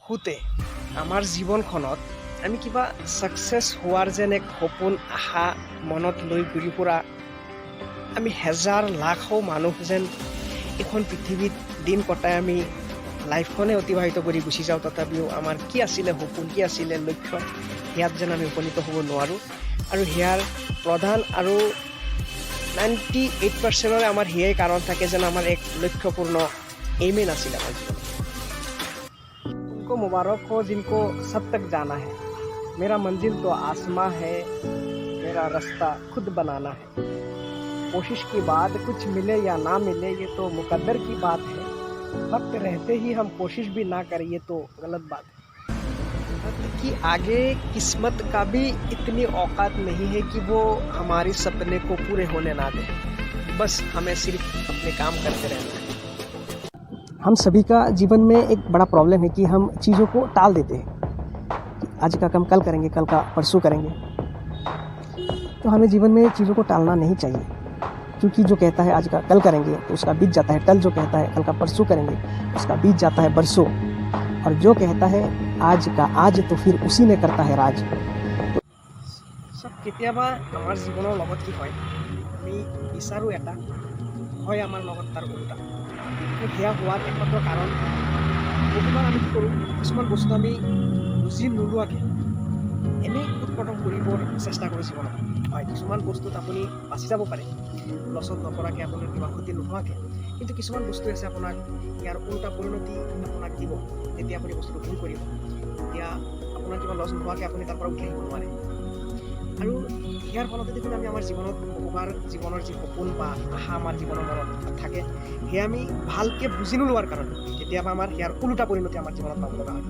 সুতে আমাৰ জীৱনখনত আমি কিবা সাকসেস হোৱাৰ যেন এক সপোন আশা মনত লৈ ঘূৰি ফুৰা আমি হেজাৰ লাখো মানুহ যেন এখন পৃথিৱীত দিন কটাই আমি লাইফখনে অতিবাহিত কৰি গুচি যাওঁ, তথাপিও আমাৰ কি আছিলে সপোন, কি আছিলে লক্ষ্য, সেয়াত যেন আমি উপনীত হ'ব নোৱাৰোঁ। আৰু সেয়াৰ প্ৰধান আৰু 98% আমাৰ সেয়াই কাৰণ থাকে যেন আমাৰ এক লক্ষ্যপূৰ্ণ এইমে নাছিলে আমাৰ জীৱনত। उनको मुबारक हो जिनको सब तक जाना है, मेरा मंजिल तो आसमां है, मेरा रास्ता खुद बनाना है। कोशिश के बाद कुछ मिले या ना मिले ये तो मुकद्दर की बात है, वक्त रहते ही हम कोशिश भी ना करें ये तो गलत बात है। कि आगे किस्मत का भी इतनी औकात नहीं है कि वो हमारे सपने को पूरे होने ना दे, बस हमें सिर्फ अपने काम करते रहना है। हम सभी का जीवन में एक बड़ा प्रॉब्लम है कि हम चीज़ों को टाल देते हैं कि आज का काम कल करेंगे, कल का परसों करेंगे। तो हमें जीवन में चीज़ों को टालना नहीं चाहिए, क्योंकि जो कहता है आज का कल करेंगे तो उसका बीत जाता है कल, जो कहता है कल का परसों करेंगे उसका बीत जाता है बरसों, और जो कहता है आज का आज तो फिर उसी में करता है राज। सब केতিয়াবা আমাৰ জীৱনৰ লগত কি হয়, আমি বিচাৰোঁ এটা, হয় আমাৰ লগত তাৰ উল্টা। সেয়া হোৱাৰ একমাত্ৰ কাৰণ বহুবাৰ আমি কি কৰোঁ, কিছুমান বস্তু আমি বুজি নোলোৱাকৈ এনেই উৎপাদন কৰিবৰ চেষ্টা কৰোঁ জীৱনত। হয়, কিছুমান বস্তুত আপুনি বাচি যাব পাৰে লছত নপৰাকৈ, আপোনাৰ কিবা ক্ষতি নোহোৱাকৈ, কিন্তু কিছুমান বস্তু আছে আপোনাক ইয়াৰ উল্টা পৰিণতি আপোনাক দিব। যেতিয়া আপুনি বস্তুটো ভুল কৰিব, তেতিয়া আপোনাৰ কিবা লছ নোহোৱাকৈ আপুনি তাৰ পৰা উঠি আহিব নোৱাৰে। আৰু ইয়াৰ ফলতে দেখোন আমি আমাৰ জীৱনত বহুবাৰ জীৱনৰ যি সপোন বা আশা আমাৰ জীৱনৰ মনত থাকে, সেয়া আমি ভালকৈ বুজি নোলোৱাৰ কাৰণে কেতিয়াবা আমাৰ ইয়াৰ ওলোটা পৰিণতি আমাৰ জীৱনত পাব লগা হয়।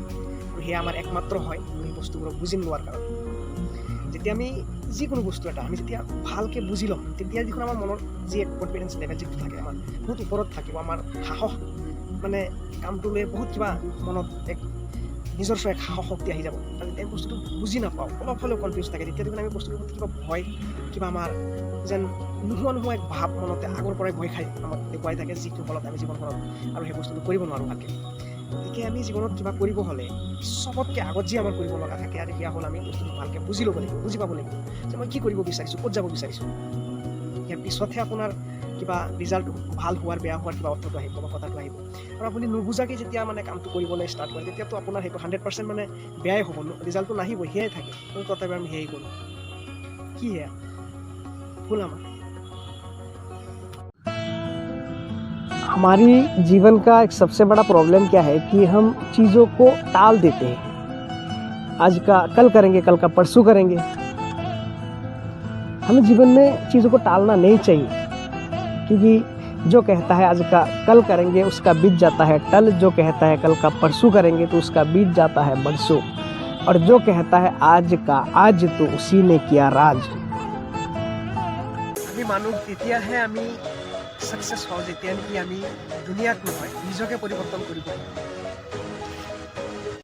আৰু সেয়া আমাৰ একমাত্ৰ হয় আমি বস্তুবোৰক বুজি নোলোৱাৰ কাৰণে। যেতিয়া আমি যিকোনো বস্তু এটা আমি যেতিয়া ভালকৈ বুজি ল'ম, তেতিয়া দেখোন আমাৰ মনৰ যি এক কনফিডেঞ্চ লেভেল যিটো থাকে আমাৰ বহুত ওপৰত থাকিব, আমাৰ সাহস মানে কামটো লৈ বহুত কিবা মনত এক নিজস্ব এক সাহস শক্তি আহি যাব। কাৰণ এই বস্তুটো বুজি নাপাওঁ, অলপ হ'লেও কনফিউজ থাকে, তেতিয়া দেখোন আমি বস্তুটোৰ প্ৰতি কিবা ভয়, কিবা আমাৰ যেন নোহোৱা এক ভাৱ মনতে আগৰ পৰাই ভয় খাই আমাক দেখুৱাই থাকে, যিটোৰ ফলত আমি জীৱনখনত আৰু সেই বস্তুটো কৰিব নোৱাৰোঁ ভালকৈ। গতিকে আমি জীৱনত কিবা কৰিব হ'লে চবতকৈ আগত যি আমাৰ কৰিব লগা থাকে, আৰু সেয়া হ'ল আমি বস্তুটো ভালকৈ বুজি ল'ব লাগিব, বুজি পাব লাগিব যে মই কি কৰিব বিচাৰিছোঁ, ক'ত যাব বিচাৰিছোঁ। ইয়াৰ পিছতহে আপোনাৰ কিবা ৰিজাল্ট ভাল হোৱাৰ বেয়া হোৱাৰ কিবা অৰ্থটো আহিব বা কথাটো আহিব। আৰু আপুনি নুবুজাকৈ যেতিয়া মানে কামটো কৰিবলৈ ষ্টাৰ্ট কৰে, তেতিয়াতো আপোনাৰ সেইটো 100% মানে বেয়াই হ'ব, ৰিজাল্টটো নাহিব, সেয়াই থাকে। কিন্তু তথাপি আমি সেয়াই কৰোঁ, কি সেয়া ভুল আমাৰ। हमारी जीवन का एक सबसे बड़ा प्रॉब्लम क्या है कि हम चीज़ों को टाल देते हैं। आज का कल करेंगे, कल का परसों करेंगे। हमें जीवन में चीज़ों को टालना नहीं चाहिए, क्योंकि जो कहता है आज का कल करेंगे उसका बीत जाता है टल, जो कहता है कल का परसों करेंगे तो उसका बीत जाता है बरसों, और जो कहता है आज का आज तो उसी ने किया राज। আমি মানুহ তেতিয়াহে আমি সাকসেস হওঁ যেতিয়া নেকি আমি দুনিয়াক নহয় নিজকে পৰিৱৰ্তন কৰিব পাৰোঁ।